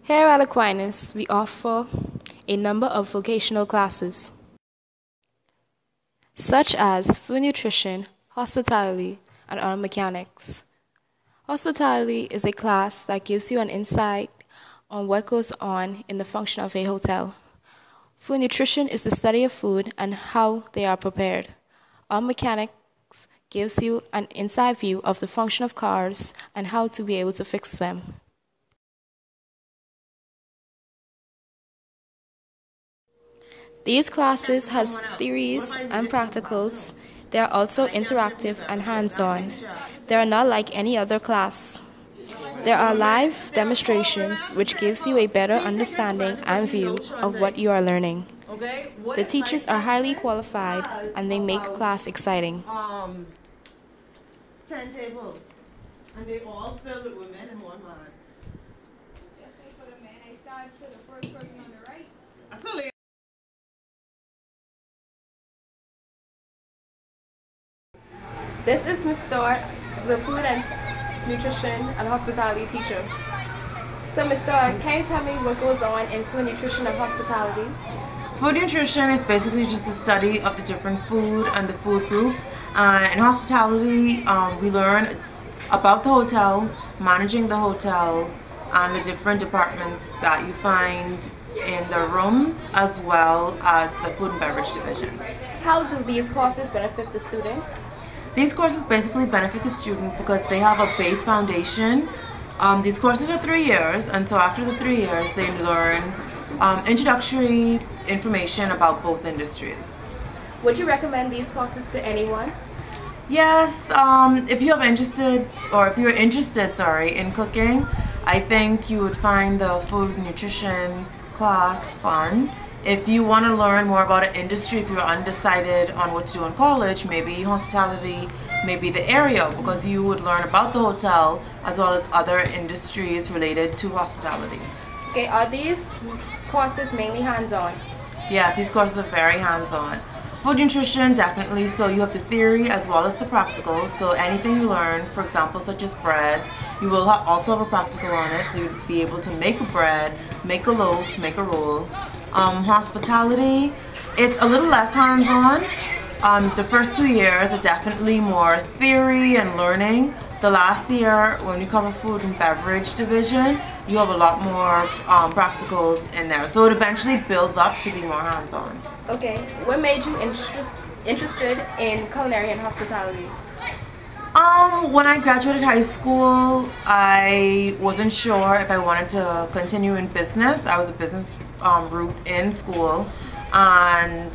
Here at Aquinas, we offer a number of vocational classes, such as food nutrition, hospitality, and auto mechanics. Hospitality is a class that gives you an insight on what goes on in the function of a hotel. Food nutrition is the study of food and how they are prepared. Auto mechanics gives you an inside view of the function of cars and how to be able to fix them. These classes has theories and practicals. They are also interactive and hands-on. They are not like any other class. There are live demonstrations which gives you a better understanding and view of what you are learning. The teachers are highly qualified and they make class exciting. 10 tables, and they all filled with women and one man. Just say for the men, I start to the first person on the right. Absolutely. This is Ms. Stewart, the food and nutrition and hospitality teacher. So Ms. Stewart, can you tell me what goes on in food nutrition and hospitality? Food nutrition is basically just the study of the different food and the food groups. In hospitality, we learn about the hotel, managing the hotel, and the different departments that you find in the rooms, as well as the food and beverage division. How do these courses benefit the students? These courses basically benefit the student because they have a base foundation. These courses are 3 years, and so after the 3 years they learn introductory information about both industries. Would you recommend these courses to anyone? Yes, if you're interested in cooking, I think you would find the food nutrition class fun. If you want to learn more about an industry, if you're undecided on what to do in college, maybe hospitality, maybe the area, because you would learn about the hotel as well as other industries related to hospitality. Okay, are these courses mainly hands-on? Yes, these courses are very hands-on. Food nutrition, definitely, so you have the theory as well as the practical. So anything you learn, for example, such as bread, you will also have a practical on it, so you'd be able to make a bread, make a loaf, make a roll. Hospitality, it's a little less hands-on. The first 2 years are definitely more theory and learning. The last year, when you cover food and beverage division, you have a lot more practicals in there. So it eventually builds up to be more hands-on. Okay, what made you interested in culinary and hospitality? When I graduated high school, I wasn't sure if I wanted to continue in business. I was a business route in school, and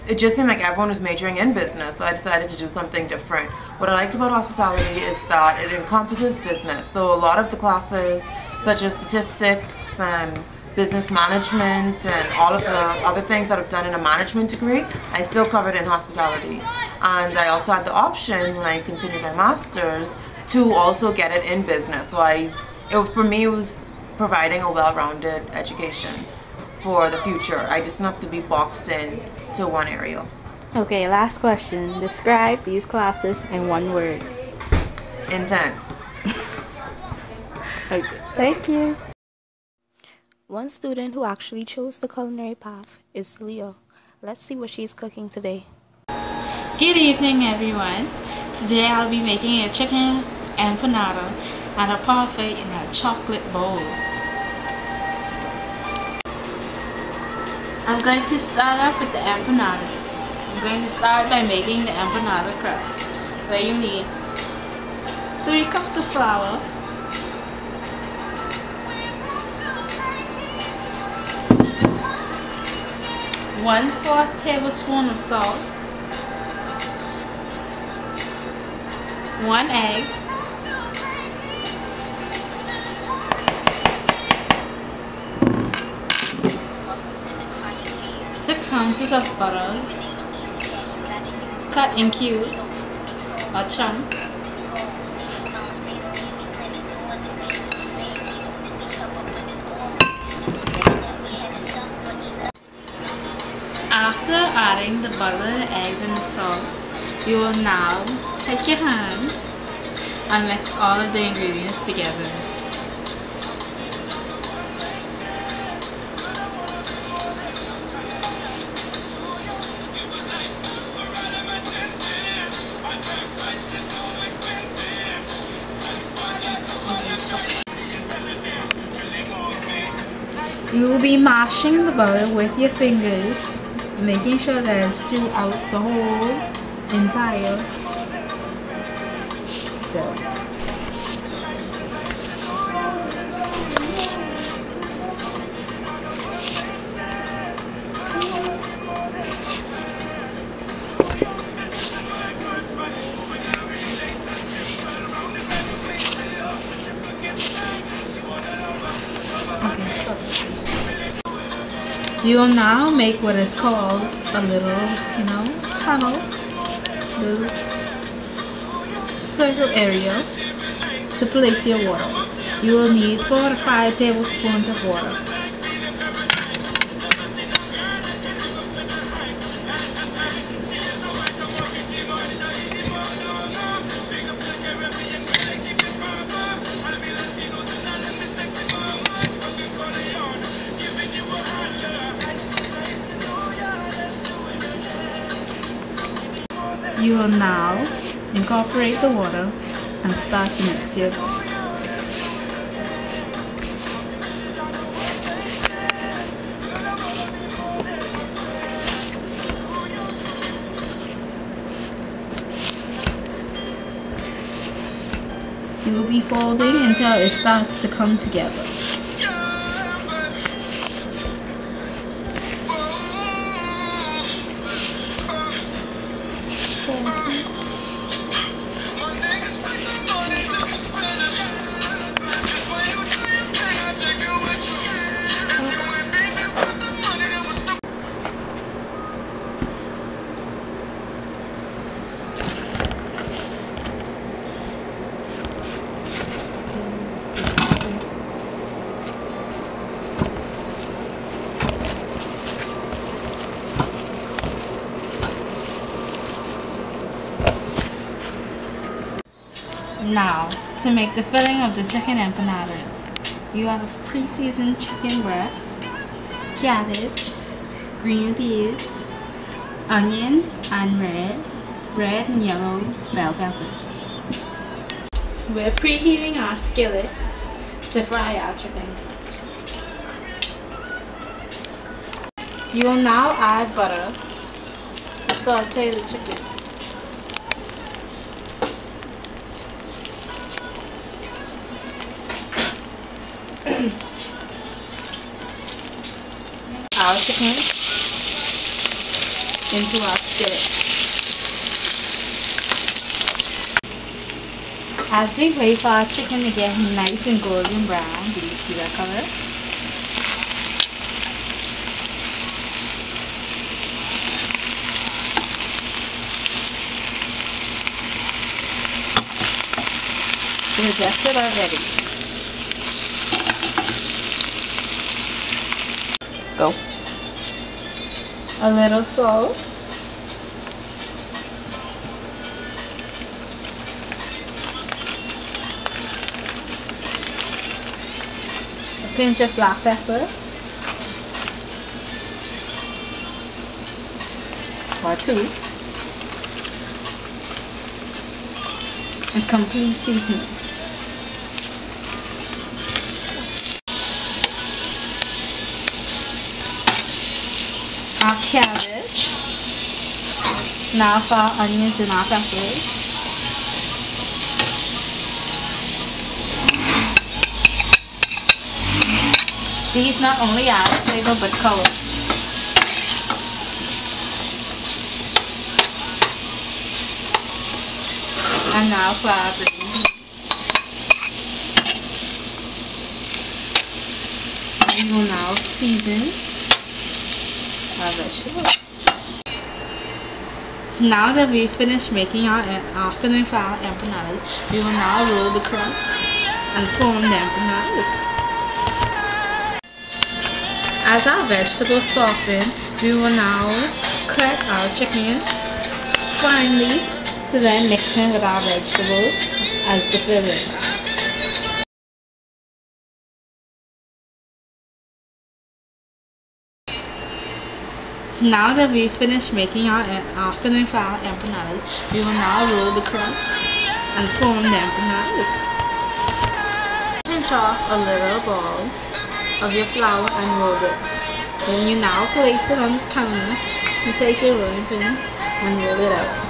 it just seemed like everyone was majoring in business, so I decided to do something different. What I liked about hospitality is that it encompasses business. So a lot of the classes, such as statistics and business management and all of the other things that I've done in a management degree, I still covered in hospitality. And I also had the option, when I continued my master's, to also get it in business. So for me, it was providing a well-rounded education for the future. I just didn't have to be boxed in to one area. Okay, last question. Describe these classes in one word. Intense. Okay, thank you. One student who actually chose the culinary path is Syllia. Let's see what she's cooking today. Good evening, everyone. Today I'll be making a chicken empanada and a parfait in a chocolate bowl. I'm going to start off with the empanadas. I'm going to start by making the empanada crust, where you need 3 cups of flour, 1/4 tablespoon of salt, 1 egg, 6 ounces of butter, cut in cubes or chunks, after adding the butter, the eggs, and the salt, you will now take your hands and mix all of the ingredients together. You will be mashing the butter with your fingers, making sure that it's throughout the whole entire dough. You will now make what is called a little, tunnel, little circle area to place your water. You will need 4 to 5 tablespoons of water. You will now incorporate the water and start to mix your dough. You will be folding until it starts to come together. Now, to make the filling of the chicken empanadas, you have pre-seasoned chicken breast, cabbage, green peas, onions, and red and yellow bell peppers. We're preheating our skillet to fry our chicken. You will now add butter to saute the chicken. Our chicken into our skillet. As we wait for our chicken to get nice and golden brown, do you see that color? We're just about ready. Go. A little salt. A pinch of black pepper. Or 2. And complete seasoning. Our cabbage, now for our onions and our peppers. These not only add flavor but color. And now for our green peas. We will now season our vegetables. Now that we've finished making our filling for our empanadas, we will now roll the crust and form the empanadas. As our vegetables soften, we will now cut our chicken finely to then mix in with our vegetables as the filling. Now that we've finished making our filling for our empanadas, we will now roll the crust and form the empanadas. Pinch off a little ball of your flour and roll it. Then you now place it on the counter and take your rolling pin and roll it out.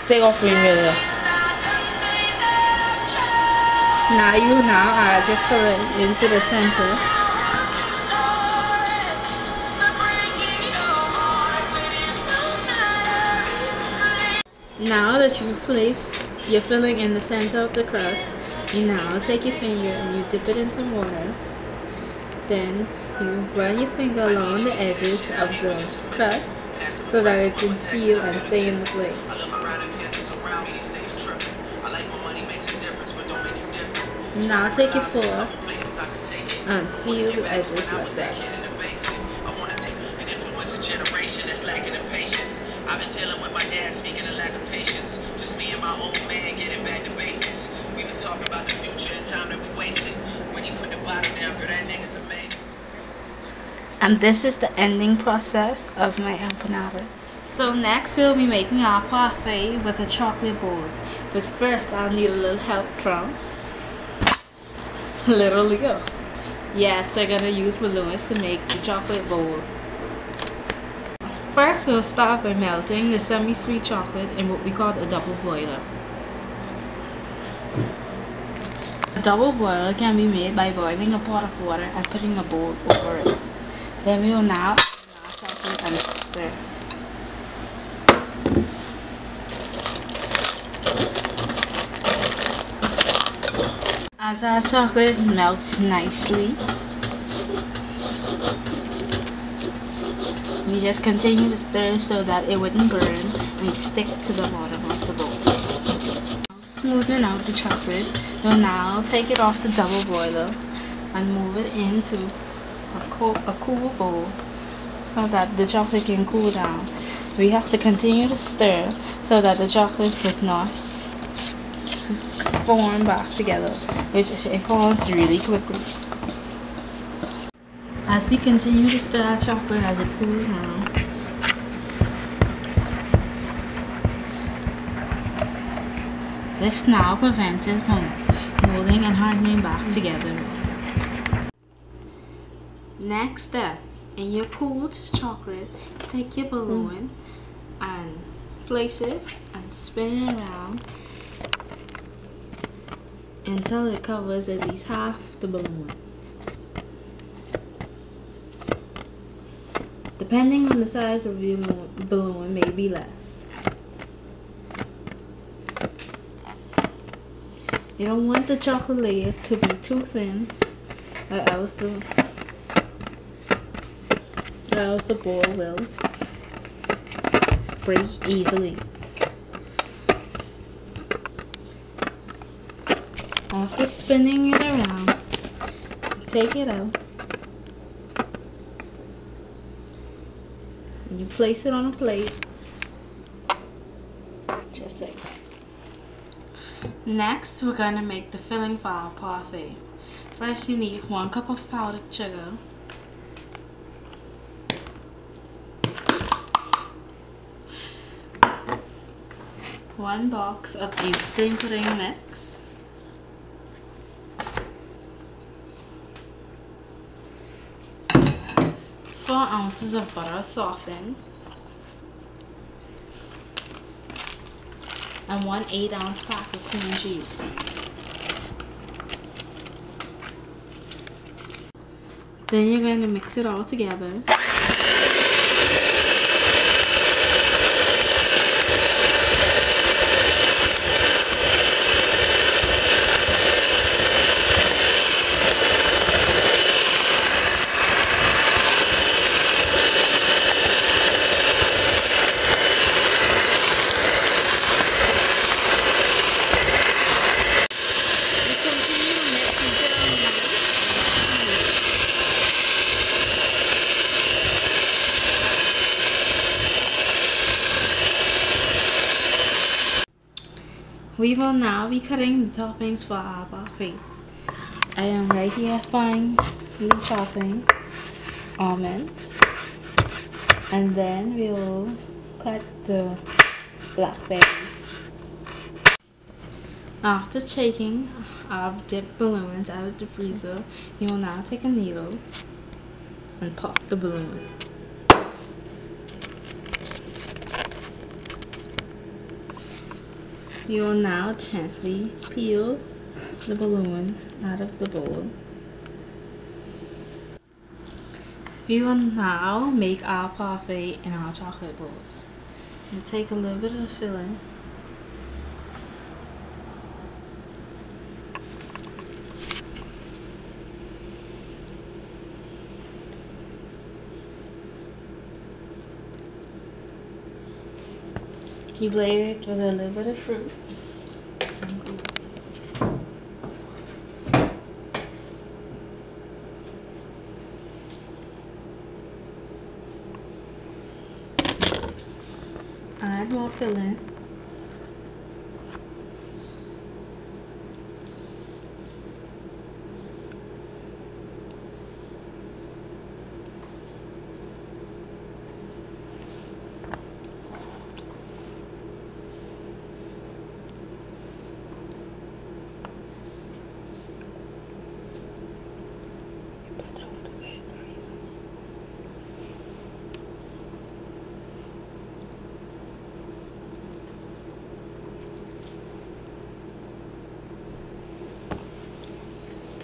Take off your mirror. Now you add your filling into the center. Now that you've placed your filling in the center of the crust, you now take your finger and you dip it in some water. Then you run your finger along the edges of the crust so that it can seal and stay in the place. Now take your fork and seal the edges like that. I've been dealing with my dad speaking of lack of patience. Just me and my old man getting back to basics. We've been talking about the future and time that we wasted. When you put the bottom down, girl, that nigga's amazing. And this is the ending process of my empanadas. So next we'll be making our parfait with a chocolate bowl. But first I'll need a little help from little Leo. Yes, they're gonna use balloons to make the chocolate bowl. First we'll start by melting the semi-sweet chocolate in what we call a double boiler. A double boiler can be made by boiling a pot of water and putting a bowl over it. Then we will now add our chocolate and stir. As our chocolate melts nicely, we just continue to stir so that it wouldn't burn and stick to the bottom of the bowl. Smoothing out the chocolate, we'll now take it off the double boiler and move it into a cool bowl so that the chocolate can cool down. We have to continue to stir so that the chocolate would not form back together, which it forms really quickly. As we continue to stir our chocolate as it cools down, this now prevents it from molding and hardening back together. Next step, in your cooled chocolate, take your balloon and place it and spin it around until it covers at least half the balloon. Depending on the size of your balloon, maybe less. You don't want the chocolate layer to be too thin, or else the ball will break easily. After spinning it around, take it out and you place it on a plate, just like that. Next, we're going to make the filling for our parfait. First, you need 1 cup of powdered sugar, 1 box of instant pudding mix, 4 ounces of butter softened, and 1 8-ounce pack of cream cheese. Then you're going to mix it all together. will now be cutting the toppings for our parfait. I am right here fine chopping almonds, and then we will cut the blackberries. After taking our dipped balloons out of the freezer, you will now take a needle and pop the balloon. You will now gently peel the balloon out of the bowl. We will now make our parfait in our chocolate bowls. You take a little bit of filling. You layer it with a little bit of fruit. Add more filling.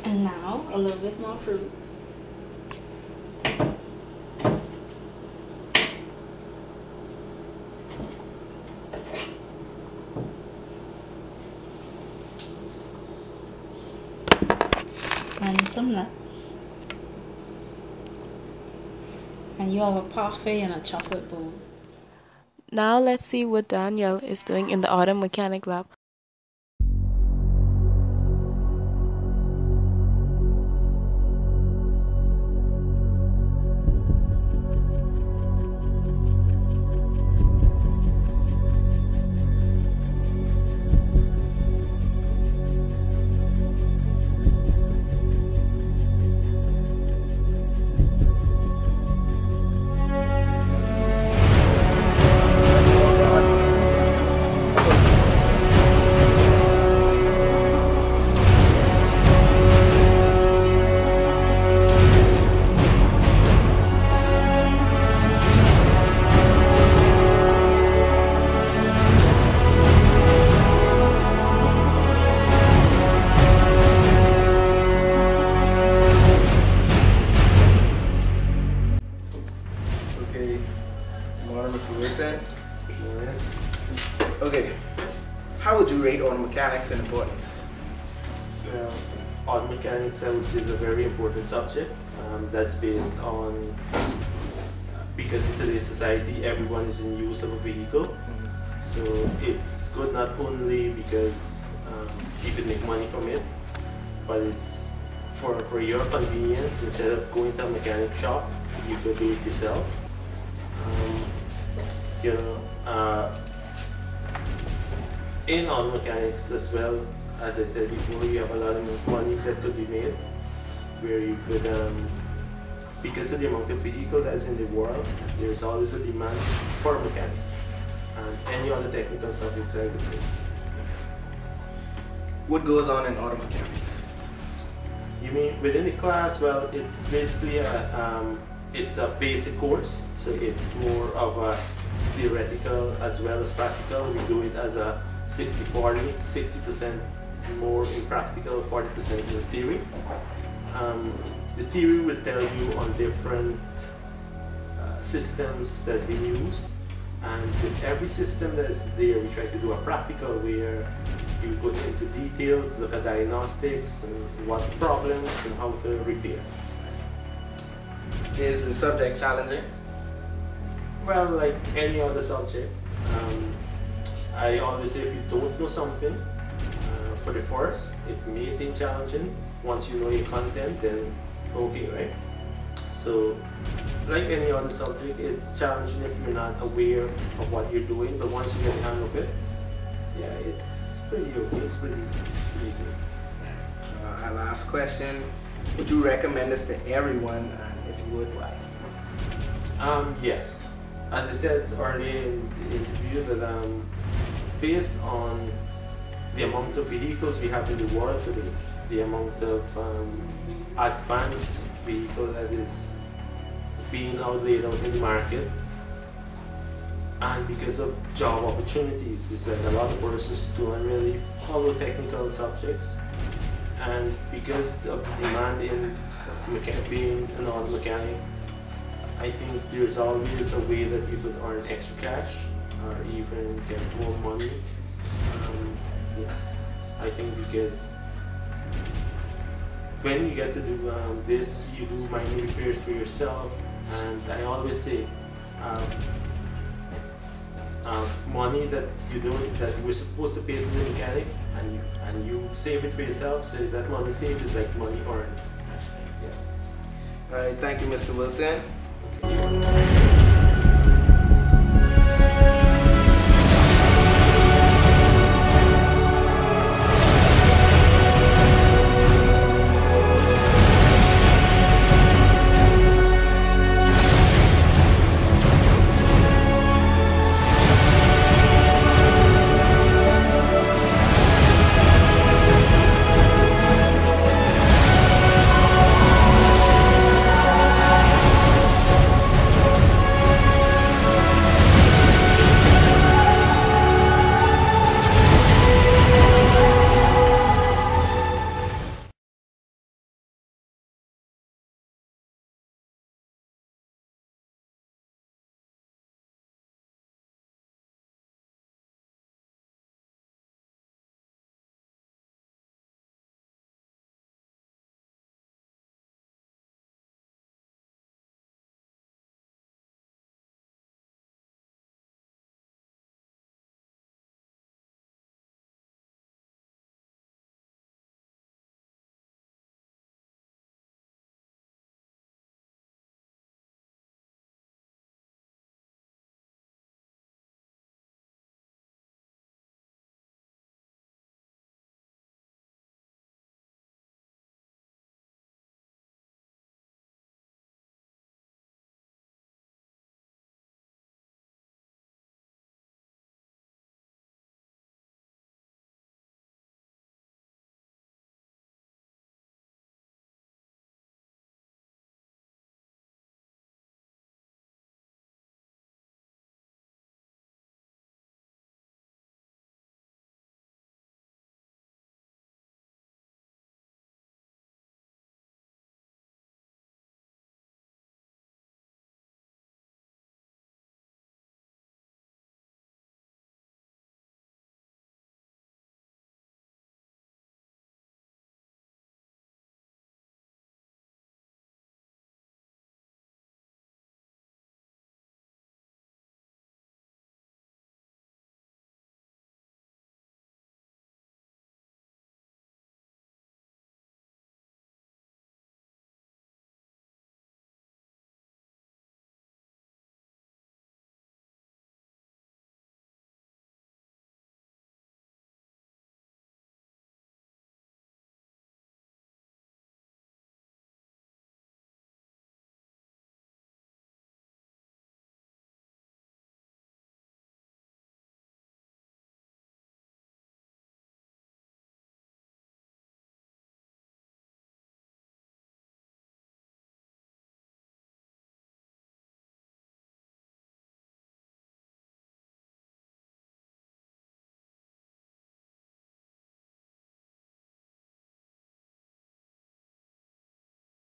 And now a little bit more fruit. And some nuts. And you have a parfait in a chocolate bowl. Now let's see what Danielle is doing in the auto mechanic lab. Okay, how would you rate auto mechanics in importance? Well, auto mechanics, I would say, is a very important subject. That's based on, because in today's society, everyone is in use of a vehicle. So it's good not only because you can make money from it, but it's for your convenience. Instead of going to a mechanic shop, you could do it yourself. In auto mechanics as well, as I said before, you have a lot of money that could be made, where you could, because of the amount of vehicle that's in the world, there's always a demand for mechanics and any other technical subjects, I would say. What goes on in auto mechanics? You mean within the class? Well, it's basically it's a basic course, so it's more of a theoretical as well as practical. We do it as a 60-40, 60% more in practical, 40% in theory. The theory will tell you on different systems that's been used, and with every system that's there, we try to do a practical where you go into details, look at diagnostics, and what problems and how to repair. Is the subject challenging? Well, like any other subject, I always say if you don't know something, for the first, it may seem challenging. Once you know your content, then it's okay, right? So, like any other subject, it's challenging if you're not aware of what you're doing, but once you get the hang of it, yeah, it's pretty okay. It's pretty easy. Our last question, would you recommend this to everyone, and if you would, why? Yes. As I said earlier in the interview, that based on the amount of vehicles we have in the world today, the amount of advanced vehicle that is being laid out in the market, and because of job opportunities, it's like a lot of persons don't really follow technical subjects, and because of demand in being an auto mechanic, I think there's always a way that you could earn extra cash or even get more money. Yes, I think because when you get to do this, you do minor repairs for yourself, and I always say money that you don't, that you were supposed to pay to the mechanic, and you save it for yourself, so that money saved is like money earned. Yeah. All right, thank you, Mr. Wilson. Thank you.